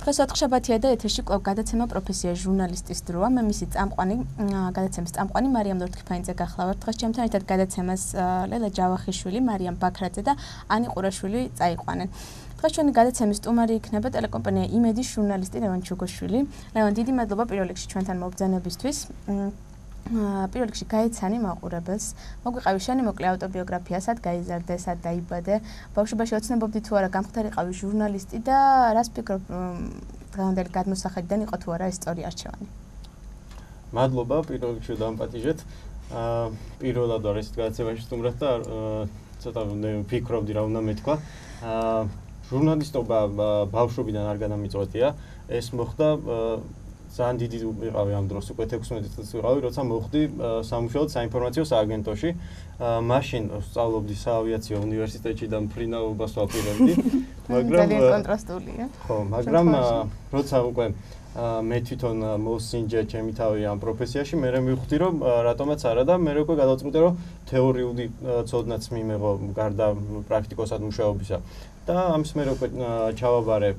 დღეს ოთხშაბათია და ეთერში კვლავ გადაცემა პროფესია ჟურნალისტის დროა. მე მისი გადაცემის წამყვანი მარიამ ლორთქიფანიძე გახლავართ. დღეს ჩემთან ერთად გადაცემას ლელა ჯავახიშვილი, მარიამ ბაქრაძე და ანი ყურაშვილი წაიყვანენ. დღეს ჩვენი გადაცემის სტუმარი იქნება ტელეკომპანია იმედის ჟურნალისტი ლევან ჩუგოშვილი. ლევან, დიდი მადლობა პირველ რიგში ჩვენთან მობრძანებისთვის. პირველ რიგში გაეცანი მაყურებელს. მოგვიყავი შენი მოკლე ავტობიოგრაფია, სად გაიზარდე, სად დაიბადე. ბავშვობაში ოცნებობდი თუ არა გამხდარიყავი ჟურნალისტი და რას ფიქრობ დღევანდელი გადმოსახედიდან იყო თუ არა ისტორია არჩევანი? მადლობა პირველ რიგში დამპატიჟეთ. პირველად ვარ ეს გადაცემაში სტუმრად და ცოტა ვფიქრობდი რა უნდა მეთქვა. ჟურნალისტობა ბავშვობიდან არ განამიწყვეტია. ეს მოხდა ძალიან დიდი ვიყავი ამ დროს, უკვე 16 წელს ვიყავი, როცა მოხდი სამუშაოდ საინფორმაციო სააგენტოში. მაშინ სწავლობდი საავიაციო უნივერსიტეტში და მფრინავობას ვაპირებდი. მაგრამ კონტრასტულია. ხო, მაგრამ როცა უკვე მე თვითონ მოსინჯე ჩემი თავი ამ პროფესიაში, მე მივხვდი რომ რატომაც არა და მე უკვე გადავწყვიტე რომ თეორიული ცოდნაც მიმეღო გარდა პრაქტიკოსად მუშაობისა. და ამის მე უკვე ჩავაბარე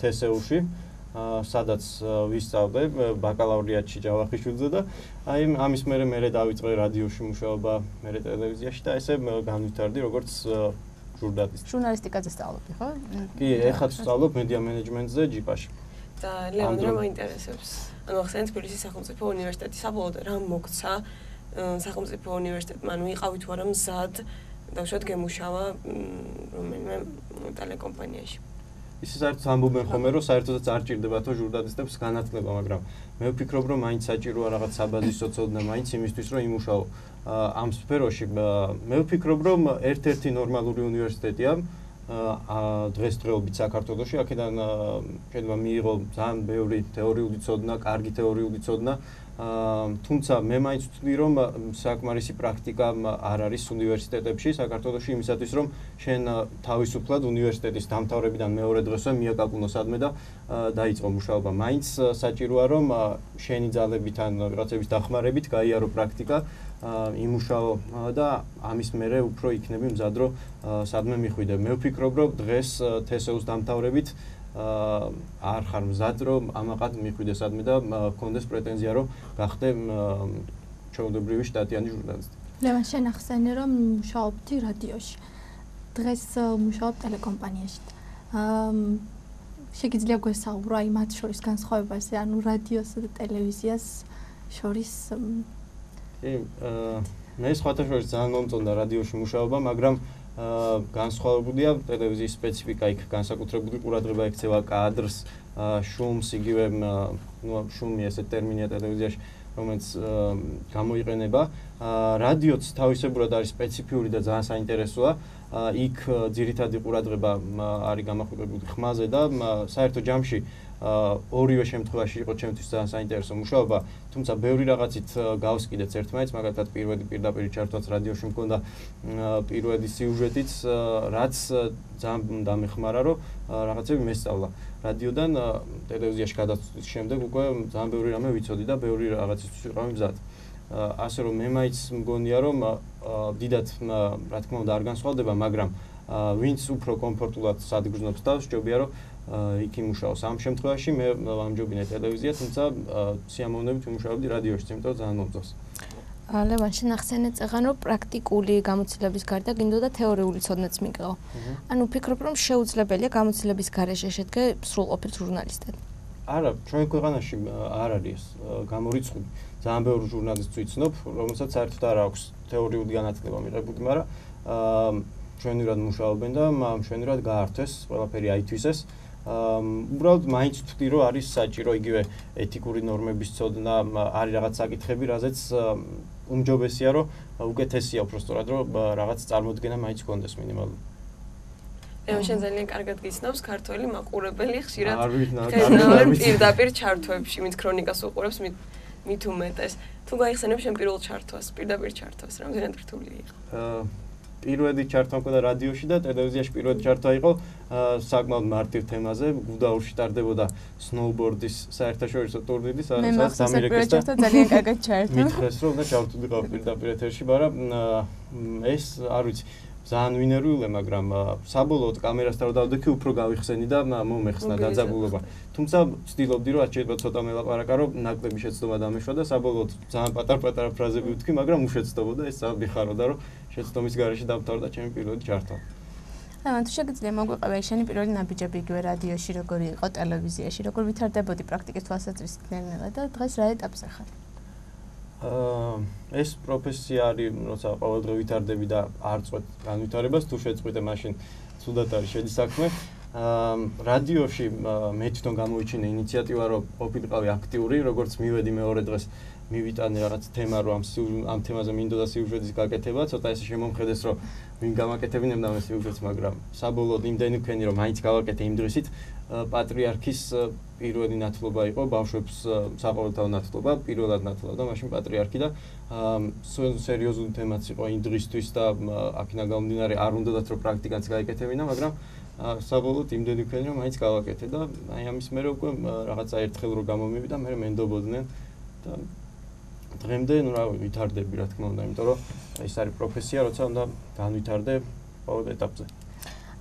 TSU-ში. სადაც ვისწავლე ბაკალავრიატში ჯავახიშვილზე და აი ამის მერე დავიწყე რადიოში მუშაობა, მერე ტელევიზიაში და ესე განვითარდი როგორც ჟურნალისტი. ჟურნალისტიკაზე სწავლობდი, ხო? კი, ეხლა ვსწავლობ მედია მენეჯმენტზე ჯიპაში. და ლევან რა მაინტერესებს? ანუ ახსენეთ თბილისის სახელმწიფო უნივერსიტეტი საბოლოოდ რა მოგცა სახელმწიფო უნივერსიტეტმა, ანუ იყავი თუ არა მზად და უშუალოდ გემუშავა რომელიმე ტელეკომპანიაში. ისე საერთოდ ამბობენ ხოლმე რომ საერთოდაც არ ჭირდებათო ჟურნალისტებს განათლება, მაგრამ მე ვფიქრობ რომ მაინც საჭიროა რაღაც საბაზისო ცოდნა მაინც იმისთვის რომ იმუშაო ამ სფეროში. მე ვფიქრობ რომ ერთ-ერთი ნორმალური უნივერსიტეტია დღესდღეობით საქართველოში, აქედან შეიძლება მიიღო ძალიან ბევრი თეორიული ცოდნა, კარგი თეორიული ცოდნა. თუმცა მე მაინც ვთვლი რომ საკმარისი პრაქტიკა არ არის უნივერსიტეტებში საქართველოში იმისათვის რომ შენ თავისუფლად უნივერსიტეტის დამთავრებიდან მეორე დღესვე მიაკაკუნო სადმე და დაიწყო მუშაობა. მაინც საჭიროა რომ შენი ძალებით ან რაღაცების დახმარებით გაიარო პრაქტიკა, იმუშაო და ამის მერე უფრო იქნები მზად რომ სადმე მიხვიდე. მე ვფიქრობ რომ დღეს TSU-ს დამთავრებით არ ხარ მზად რომ ამაყად მიხვიდე სადმე და გქონდეს პრეტენზია რომ გახდე ჩვეულებრივი შტატიანი ჟურნალისტი. ლევან, შენ ახსენე რომ მუშაობდი რადიოში. დღეს მუშაობ ტელეკომპანიაში. შეგიძლია გვესაუბრო აი მათ შორის განსხვავებაზე, ანუ რადიოსა და ტელევიზიას შორის? კი, მე სხვათა შორის ძალიან მომწონდა რადიოში მუშაობა, მაგრამ განსხვავებულია ტელევიზიის სპეციფიკა, იქ განსაკუთრებული ყურადღება ექცევა კადრს, შუმს, იგივე შუმი ესე ტერმინია ტელევიზიაში, რომელიც გამოიყენება. რადიოც თავისებურად არის სპეციფიური და ძალიან საინტერესოა. იქ ძირითადი ყურადღება არის გამახვილებული ხმაზე და საერთო ჯამში ორივე შემთხვევაში იყო ჩემთვის ძალიან საინტერესო მუშაობა, თუმცა ბევრი რაღაცით გავს კიდეც ერთმანეთს, მაგალითად პირდაპირ ჩართვაც რადიოში მქონდა პირველი სიუჟეტიც, რაც ძალიან დამეხმარა, რომ რაღაცები მესწავლა. რადიოდან ტელევიზიაში გადასვლის შემდეგ უკვე ძალიან ბევრი რამე ვიცოდი და ბევრი რაღაცისთვის ვიყავი მზად. ასე რომ მე მაინც მგონია რომ დიდად რა თქმა უნდა არ განსხვავდება, მაგრამ ვინც უფრო კომფორტულად სადგრძნობს და სჯობია რომ იქ იმუშაოს. ამ შემთხვევაში მე ვამჯობინე ტელევიზია, თუმცა სიამოვნებით ვიმუშაობდი რადიოში, იმიტომ რომ ძალიან მომწონს. ლევან, შენ ახსენე წეღან რომ პრაქტიკული გამოცდილების გარდა გინდოდა თეორიული ცოდნაც მიიღო. ანუ ვფიქრობ რომ შეუძლებელია გამოცდილების გარეშე შედგე სრულყოფილ ჟურნალისტად. არა, ჩვენ ქვეყანაში არ არის გამორიცხული. ძალიან ბევრი ჟურნალისტს ვიცნობ, რომელსაც საერთოდ არ აქვს თეორიული განათლება მიღებული, მაგრამ ჩვენურად მუშაობენ და ჩვენურად გაართვეს ყველაფერი აითვისეს. უბრალოდ მაინც ვთვლი რომ არის საჭირო იგივე ეთიკური ნორმების ცოდნა, არის რაღაც საკითხები, რაზეც უმჯობესია რომ უკეთესია უბრალოდ რომ რაღაც წარმოდგენა მაინც გქონდეს მინიმალური. შენ ძალიან კარგად გიცნობს ქართველი მაყურებელი ხშირად ხედავენ პირდაპირ ჩართვებში, მით ქრონიკას უყურებს მით უმეტეს. თუ გაიხსენებ შენ პირველ ჩართვას, პირდაპირ ჩართვას, რამდენად რთული იყო? პირველი ჩართვა მქონდა რადიოში და ტელევიზიაში პირველი ჩართვა იყო საკმაოდ მარტივ თემაზე, გუდაურში ტარდებოდა სნოუბორდის საერთაშორისო ტურნირი, სადაც ამერიკას და ძალიან კარგად ჩართვა. მითხრეს რომ უნდა ჩავთვლიყავ პირდაპირ ეთერში, მაგრამ ეს არ ვიცი. ძალიან ვინერვიულე, მაგრამ საბოლოოდ კამერასთან დავდექი უფრო გავიხსენი და მომეხსნა დაძაბულობა. თუმცა ვცდილობდი რომ აჩერება ცოტა მელაპარაკა, რომ ნაკლები შეცდომა დამეშვა და საბოლოოდ ძალიან პატარ-პატარა ფრაზები ვთქვი, მაგრამ უშეცდობოდა ეს ძალიან მიხაროდა, რომ შეცდომის გარეშე დავთავრდა ჩემი პირველი ჩართვა. თუ შეგიძლია მოგვიყვება შენი პირველი ნაბიჯები იგივე რადიოში, როგორი იყო ტელევიზიაში, როგორ ვითარდებოდი პრაქტიკის თვალსაზრისით ნელ-ნელა და დღეს რა ეტაპზე ხარ? ეს პროფესია არის, როცა ყოველდღე ვითარდები და არ წვეთ განვითარებას, თუ შეწყვიტე, მაშინ ცუდად არის შედი საქმე. რადიოში მე თვითონ გამოვიჩინე ინიციატივა, რომ ყოფილიყავი აქტიური, როგორც მივედი მეორე დღეს მივიტანე რაღაც თემა, რომ ამ თემაზე მინდოდა სიუჟეტის გაკეთება, ცოტა ესე შემომხედეს, რომ ვინ გამაკეთებინებდა ამ სიუჟეტს, მაგრამ საბოლოოდ იმდენი ვქენი, რომ მაინც გავაკეთე იმ დღისით. პატრიარქის პირველი ნათლობა იყო, ბავშვებს საყოველთაო ნათლობა, პირველად ნათლობდა მაშინ პატრიარქი და სერიოზული თემაც იყო იმ დღისთვის და აქედან გამომდინარე არ უნდათ რომ პრაქტიკანც გაეკეთებინა, მაგრამ საბოლოოდ იმდენი ვქენი, რომ მაინც გავაკეთე და აი ამის მერე უკვე რაღაცა ერთხელ რო გამომივიდა, მე მენდობოდნენ და დღემდე ნუ რა ვითარდები რა თქმა უნდა, იმიტომ რომ ეს არის პროფესია, როცა უნდა განვითარდე ყოველ ეტაპზე.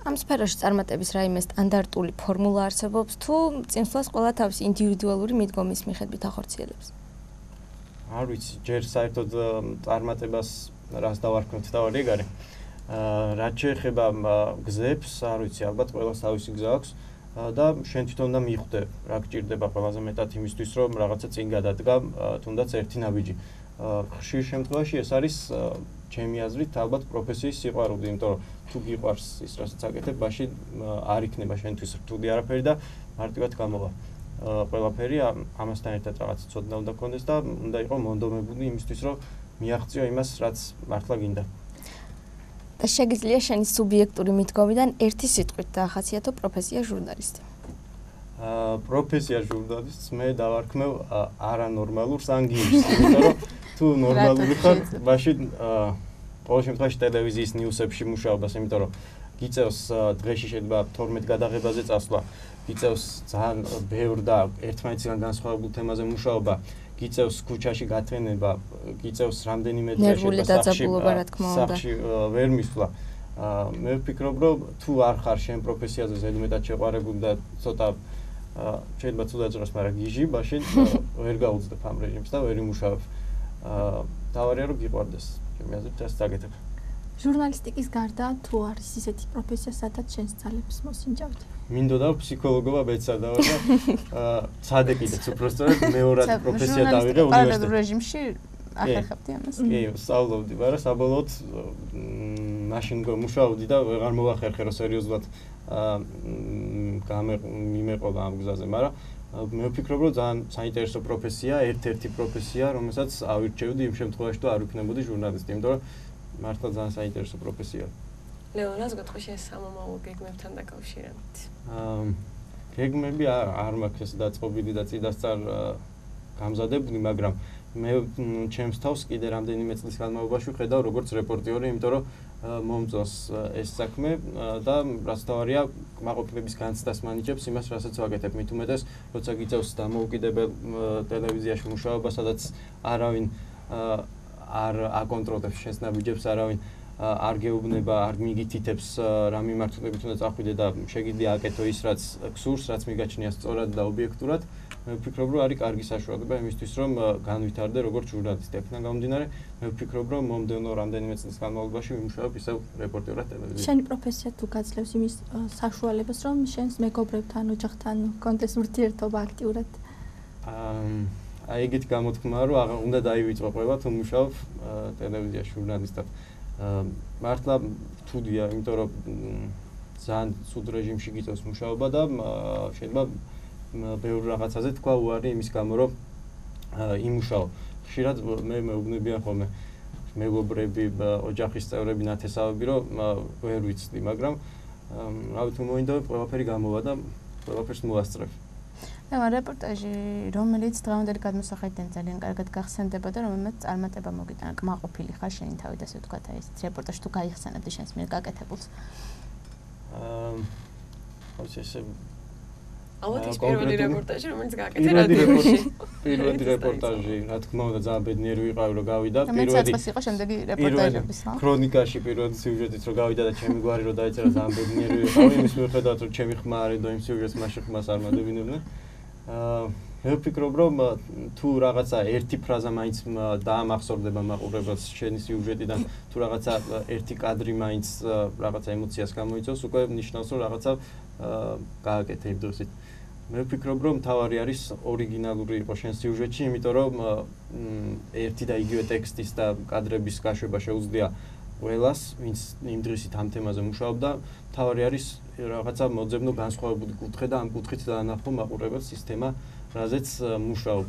ამ სფეროში წარმატების რაიმე სტანდარტული ფორმულა არსებობს თუ წინსვლას ყველა თავის ინდივიდუალური მიდგომის მიხედვით ახორციელებს? არ ვიცი, ჯერ საერთოდ წარმატებას რას დავარქმევთ თავი ეგ არის. რაც შეეხება გზებს, არ ვიცი, ალბათ ყველას თავისი გზა აქვს და შენ თვითონ უნდა მიხვდე რა გჭირდება ყველაზე მეტად იმისთვის, რომ რაღაცა წინ გადადგა, თუნდაც ერთი ნაბიჯი. ხშირ შემთხვევაში ეს არის ჩემი აზრით ალბათ პროფესიის სიყვარული, იმიტომ რომ თუ გიყვარს ის რასაც აკეთებ, მაშინ არ იქნება შენთვის რთული არაფერი და მარტივად გამოვა. ყველაფერი ამასთან ერთად რაღაც ცოდნა უნდა გქონდეს და უნდა იყო მონდომებული იმისთვის, რომ მიაღწიო იმას, რაც მართლა გინდა. და შეგიძლია შენი სუბიექტური მიდგომიდან ერთი სიტყვით დაახასიათო პროფესია ჟურნალისტი. პროფესია ჟურნალისტს მე დავარქმევ არანორმალურს ან გიჟს, იმიტომ რომ თუ ნორმალური ხარ, მაშინ ყოველ შემთხვევაში ტელევიზიის ნიუსებში მუშაობას, იმიტომ რომ გიწევს დღეში შეიძლება 12 გადაღებაზე წასვლა, გიწევს ძალიან ბევრ და ერთმანეთისგან განსხვავებულ თემაზე მუშაობა, გიწევს ქუჩაში გათვენება, გიწევს რამდენიმე დღე ნერვული დაძაბულობა რა თქმა უნდა. სახში ვერ მისვლა. მე ვფიქრობ, რომ თუ არ ხარ შენ პროფესიაზე ზედმეტად შეყვარებული და ცოტა შეიძლება ცუდად ჟღერს, მაგრამ გიჟი, მაშინ ვერ გაუძლებ ამ რეჟიმს და ვერ იმუშავებ. თავარია რომ გიყვარდეს, ჩემი აზრით ეს დაგეთებ. ჟურნალისტიკის გარდა თუ არის ისეთი პროფესია, სადაც შენს ძალებს მოსინჯავთ? მინდოდა პროფესიოლოგობა მეცადა და ცადე კიდეც უბრალოდ მეორად პროფესია დავიღე უნივერსიტეტში. რეჟიმში ახერხებდი ამას? კი, სწავლობდი, მაგრამ საბოლოოდ მაშინ მუშაობდი და ვეღარ მოვახერხე რომ სერიოზულად მიმეყობა ამ გზაზე, მაგრამ მე ვფიქრობ, რომ ძალიან საინტერესო პროფესია, ერთ-ერთი პროფესია, რომელსაც ავირჩევდი იმ შემთხვევაში, თუ არ ვიქნებოდი ჟურნალისტი, იმიტომ რომ მართლა ძალიან საინტერესო პროფესიაა. ლეონას გეტყვი ეს სამომავლო გეგმებთან დაკავშირებით. გეგმები არ მაქვს ეს დაწყობილი და წინასწარ გამზადებული, მაგრამ მე ჩემს თავს კიდე რამდენიმე წლის განმავლობაში ვხედავ როგორც რეპორტიორი, იმიტომ რომ მომწონს ეს საქმე და რაც თავარია კმაყოფილების განცდას მანიჭებს იმას, რასაც ვაკეთებ. მით უმეტეს, როცა გიწევს დამოუკიდებელ ტელევიზიაში მუშაობა, სადაც არავინ არ აკონტროლებს შენს ნაბიჯებს, არავინ არ გეუბნება, არ მიგითითებს რა მიმართულებით უნდა წახვიდე და შეგიძლია აკეთო ის, რაც გსურს, რაც მიგაჩნია სწორად და ობიექტურად. მე ვფიქრობ, რომ არის კარგი საშუალება იმისთვის, რომ განვითარდე როგორც ჟურნალისტი. აქედან გამომდინარე, მე ვფიქრობ, რომ მომდევნო რამდენიმე წლის განმავლობაში ვიმუშავებ ისევ რეპორტიორად ტელევიზიაში. შენი პროფესია თუ გაძლევს იმის საშუალებას, რომ შენს მეგობრებთან, ოჯახთან კონდეს ურთიერთობა აქტიურად? აი ეგეთ გამოთქმა, რომ უნდა დაივიწყო ყველა თუ მუშაობ ტელევიზიაში ჟურნალისტად. მართლა თუდია, იმიტომ რომ ძალიან ცუდ რეჟიმში გიწევს მუშაობა და შეიძლება ბევრ რაღაცაზე თქვა უარი იმის გამო, რომ იმუშაო. ხშირად მე მეუბნებიან ხოლმე მეგობრები, ოჯახის წევრები, ნათესავები, რომ ვერ ვიცდი, მაგრამ რა თქმა უნდა, ყველაფერი გამოვა და ყველაფერს მოვასწრებ. რეპორტაჟი, რომელიც დღევანდელი გადმოსახედიდან ძალიან კარგად გახსენდება და რომელმაც წარმატება მოგიტანა, კმაყოფილი ხარ შენი თავით, ასე ვთქვათ, აი ეს რეპორტაჟი თუ გაიხსენებდი შენს მიერ გაკეთებულს. ეს ალბათ ის პირველი რეპორტაჟი, რომელიც გააკეთე რადიოში. პირველი რეპორტაჟი, რა თქმა უნდა, ძალიან ბედნიერი ვიყავი, რომ გავიდა. პირველი იყო შემდეგი რეპორტაჟების, ხო? ქრონიკაში პირველი სიუჟეტიც რომ გავიდა და ჩემი გვარი რომ დაეწერა, ძალიან ბედნიერი ვიყავი. იმის მიუხედავად, რომ ჩემი ხმა არის და იმ სიუჟეტს მაშინ ხმას არ მადებინებდნენ. მე ვფიქრობ, რომ თუ რაღაცა ერთი ფრაზა მაინც დაამახსოვრდება მაყურებელს შენი სიუჟეტიდან, თუ რაღაცა ერთი კადრი მაინც რაღაცა ემოციას გამოიწვევს, უკვე ნიშნავს, რომ რაღაცა გააკეთე იმ დროით. მე ვფიქრობ, რომ თავარი არის ორიგინალური იყო შენ სიუჟეტში, იმიტომ რომ ერთი და იგივე ტექსტის და კადრების გაშვება შეუძლია ყველას, ვინც იმ დღისით ამ თემაზე მუშაობდა, თავარი არის რაღაცა მოძებნო განსხვავებული კუთხე და ამ კუთხით დაანახო მაყურებელს ის თემა, რაზეც მუშაობ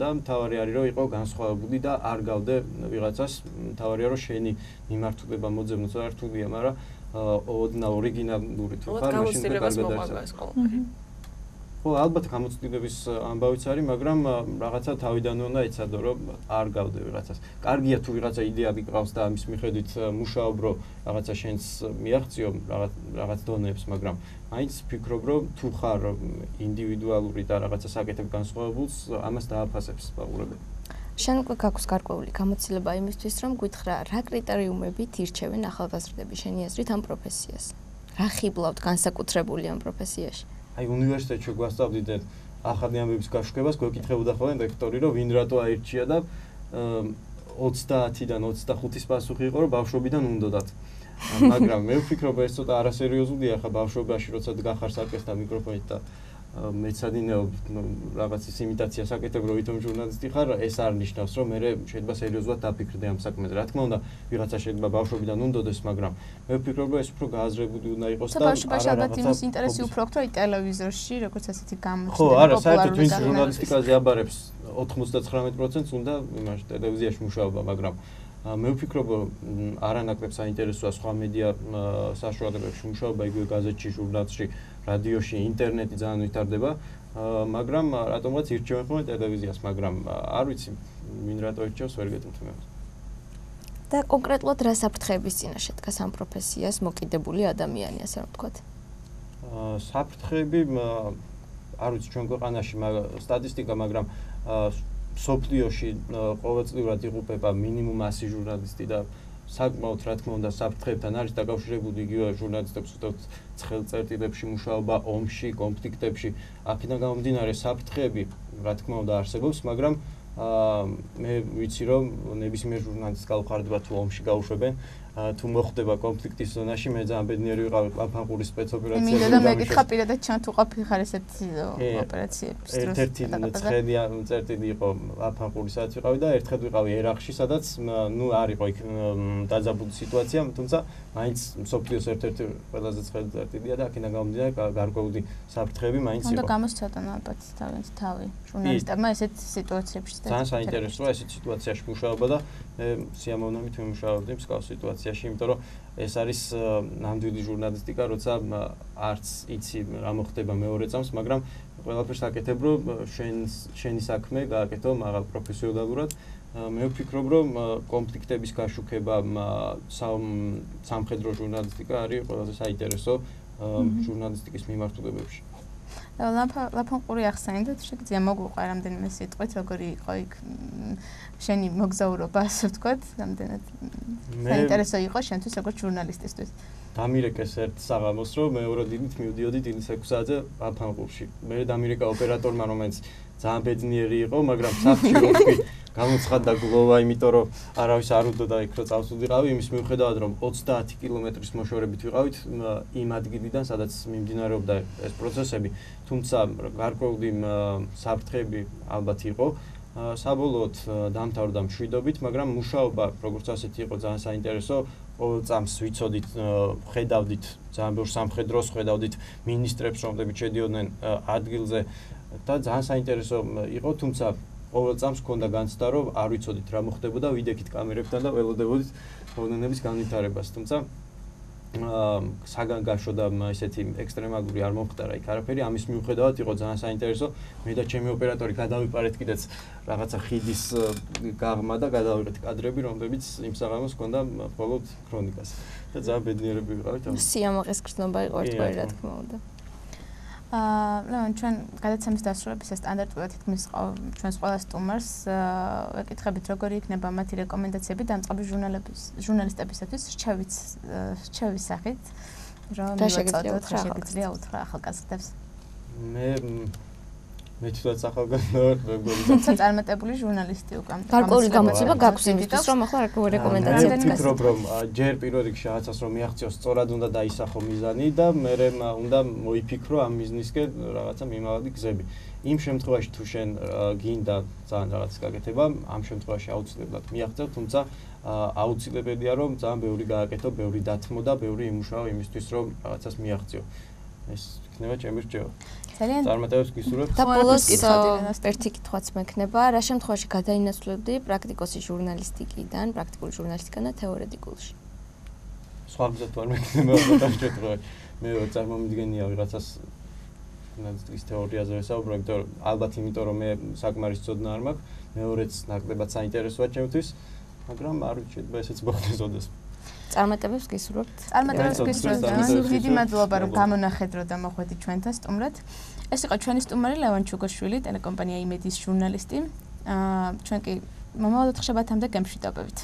და თავარი არის რომ იყო განსხვავებული და არ გავდე ვიღაცას, თავარია რომ შენი მიმართულება მოძებნო რა რთულია, მაგრამ ოდნა ორიგინალური თუ ხარ, მაშინ გარდაიცვალე. ხო, ალბათ გამოცდილების ამბავიც არის, მაგრამ რაღაცა თავიდანვე უნდა ეცადო, რომ არ გავდე ვიღაცას. კარგია თუ ვიღაცა იდეა გიყავს და ამის მიხედვით მუშაობ, რომ რაღაცა შენს მიაღწიო რაღაც დონეებს, მაგრამ მაინც ვფიქრობ, რომ თუ ხარ ინდივიდუალური და რაღაცა საკეთებ განსხვავებულს, ამას დააფასებს მაყურებელი. შენ უკვე გაქვს გარკვეული გამოცდილება იმისთვის, რომ გითხრა, რა კრიტერიუმებით ირჩევენ ახალგაზრდები შენი აზრით ამ პროფესიას? რა ხიბლავთ განსაკუთრებული ამ პროფესიაში? აი უნივერსიტეტში გვასწავლდნენ ახალი ამბების გაშუქებას, გვეკითხებოდა ხოლმე რექტორი, რომ ვინ რატო აირჩია და 30-დან 25-ის პასუხი იყო, რომ ბავშვობიდან უნდოდათ. მაგრამ მე ვფიქრობ, ეს ცოტა არასერიოზულია, ხა ბავშვობაში როცა გახარ საკეთდა მიკროფონით და მეცადინეობ რაღაცის იმიტაციას აკეთებ, რომ ვითომ ჟურნალისტი ხარ, ეს არ ნიშნავს, რომ მე შეიძლება სერიოზულად დაფიქრდე ამ საქმეზე. რა თქმა უნდა, ვიღაცა შეიძლება ბავშვობიდან უნდოდეს, მაგრამ მე ვფიქრობ, რომ ეს უფრო გააზრებული უნდა იყოს და ბავშვობაში ალბათ იმის ინტერესი უფრო აქვს, რომ ტელევიზორში როგორც ასეთი გამოჩნდება. ხო, არა, საერთოდ ვინც ჟურნალისტიკაზე აბარებს 99%-ს უნდა იმაში ტელევიზიაში მუშაობა, მაგრამ მე ვფიქრობ, რომ არანაკლებ საინტერესოა სხვა მედია საშუალებებში მუშაობა, იგივე გაზეთში, ჟურნალში, რადიოში, ინტერნეტი ძალიან ვითარდება, მაგრამ რატომღაც ირჩევენ ხოლმე ტელევიზიას, მაგრამ არ ვიცი, ვინ რატო ირჩევს, ვერ გეტყვით. და კონკრეტულად რა საფრთხეების წინაშე დგას ამ პროფესიას მოკიდებული ადამიანი, ასე რომ ვთქვათ? საფრთხეები არ ვიცი ჩვენ ქვეყანაში სტატისტიკა, მაგრამ სოფლიოში ყოველწლიურად იღუპება მინიმუმ 100 ჟურნალისტი და საკმაოდ რა თქმა უნდა საფრთხეებთან არის დაკავშირებული იგივე ჟურნალისტებს უთქვათ ცხელ წერტილებში მუშაობა, ომში, კონფლიქტებში. აქედან გამომდინარე საფრთხეები რა თქმა უნდა არსებობს, მაგრამ მე ვიცი რომ ნებისმიერ ჟურნალისტს გავხარდება თუ ომში გაუშვებენ, თუ მოხდება კონფლიქტის ზონაში, მე ძალიან ბედნიერი ვიყავი აფანყურის სპეცოპერაციაზე. მინდა და მეკითხა პირადად ჩან თუ ყოფილიყარ ესეთი ოპერაციების დროს. ერთ-ერთი ცხელი წერტილი იყო აფანყურისაც ვიყავი და ერთხელ ვიყავი ერაყში, სადაც ნუ არ იყო იქ დაძაბული სიტუაცია, თუმცა მაინც მსოფლიოს ერთ-ერთი ყველაზე ცხელი წერტილია და აქედან გამომდინარე გარკვეული საფრთხეები მაინც იყო. უნდა გამოსცადონ ალბათ თავი ჟურნალისტებმა ესეთ სიტუაციებში. ძალიან საინტერესოა ესეთ სიტუაციაში მუშაობა და მე სიამოვნებით ვიმუშაობდი მსგავს სიტუაციაში, იმიტომ რომ ეს არის ნამდვილი ჟურნალისტიკა, როცა არც იცი რა მოხდება მეორე წამს, მაგრამ ყველაფერს აკეთებ, რომ შენი საქმე გააკეთო მაღალ პროფესიონალურად. მე ვფიქრობ, რომ კონფლიქტების გაშუქება სამხედრო ჟურნალისტიკა არის ყველაზე საინტერესო ჟურნალისტიკის მიმართულებებში. ლაფანყური ახსენეთ, შეგიძლია მოგვიყვა რამდენიმე სიტყვით, როგორი იყო იქ შენი მოგზაურობა, ასე ვთქვათ, რამდენად საინტერესო იყო შენთვის როგორც ჟურნალისტისთვის. დამირეკეს ერთ საღამოს, რომ მეორე დილით მივდიოდი დილის 6 საათზე ლაფანყურში. მე დამირეკა ოპერატორმა, რომელიც ძალიან ბედნიერი იყო, მაგრამ საფრთხე რო თქვი, გამოცხადდა გლოვა, იმიტომ რომ არავის არ უდოდა იქ რო წავსულიყავი, იმის მიუხედავად რომ 30 კილომეტრის მოშორებით ვიყავით იმ ადგილიდან, სადაც მიმდინარეობდა ეს პროცესები, თუმცა გარკვეული საფრთხეები ალბათ იყო. საბოლოოდ დამთავრდა მშვიდობით, მაგრამ მუშაობა როგორც ასეთი იყო ძალიან საინტერესო. ყოველ წამს ვიცოდით, ხედავდით ძალიან ბევრ სამხედროს, ხედავდით მინისტრებს, რომლებიც შედიოდნენ ადგილზე და ძალიან საინტერესო იყო, თუმცა ყოველ წამს ჰქონდა განცდა, რომ არ ვიცოდით რა მოხდებოდა, ვიდექით კამერებთან და ველოდებოდით მოვლენების განვითარებას, თუმცა საგან გაშოდა ესეთი ექსტრემალური არ მომხდარა იქ არაფერი, ამის მიუხედავად იყო ძალიან საინტერესო. მე და ჩემი ოპერატორი გადავიპარეთ კიდეც რაღაცა ხიდის გაღმა და გადავიღეთ კადრები, რომლებიც იმ საღამოს ჰქონდა მხოლოდ ქრონიკას. და ძალიან ბედნიერები ვიყავით. სიამაყის გრძნობა იყო ერთგვარი, რა თქმა უნდა. ლევან, ჩვენ გადაცემის დასრულებისას სტანდარტულად თითქმის ჩვენს ყველა სტუმარს ვეკითხებით, როგორი იქნება მათი რეკომენდაციები დამწყები ჟურნალისტებისათვის რჩევის სახით, რომ მივაწოდოთ რა შეგვიძლია უთხრა ახალგაზრდებს. მე თვითონ ახალგაზრდა ვარ, თუმცა წარმატებული ჟურნალისტი უკვე. გარკვეული გამოცება გაქვს იმისთვის, რომ ახლა რეკომენდაციები ვფიქრობ, რომ ჯერ პირველ რიგში რაღაცას რომ მიაღწიოს, სწორად უნდა დაისახო მიზანი და მე უნდა მოიფიქრო ამ მიზნისკენ რაღაცა მიმავალი გზები. იმ შემთხვევაში თუ შენ გინდა ძალიან რაღაც გაკეთება, ამ შემთხვევაში აუცილებლად მიაღწევ, თუმცა აუცილებელია რომ ძალიან ბევრი გააკეთო, ბევრი დათმო და ბევრი იმუშაო იმისთვის, რომ რაღაცას მიაღწიო. ეს იქნება ჩემი რჩევა. ძალიან წარმატებებს გისურვებ. და ბოლოს ერთი კითხვაც მექნება, რა შემთხვევაში გადაინაცვლებდი პრაქტიკოსი ჟურნალისტიკიდან, პრაქტიკული ჟურნალისტიკიდან და თეორეტიკულში? სხვა გზად ვარ მექნება შემთხვევაში. მე წარმომიდგენია ვიღაცას ის თეორიაზე ვესაუბრებ, ალბათ იმიტომ რომ მე საკმარის ცოდნა არ მაქვს, მეორეც ნაკლებად საინტერესოა ჩემთვის, მაგრამ არ ვიცი, ესეც მოხდეს ოდესმე. წარმატებებს გისურვებთ. წარმატებებს გისურვებთ. დიდი მადლობა რომ გამონახეთ დრო და მოხვედით ჩვენთან სტუმრად. ეს იყო ჩვენი სტუმარი ლევან ჩუგოშვილი, ტელეკომპანია იმედის ჟურნალისტი. ჩვენ კი მომავალ ოთხშაბათამდე გემშვიდობებით.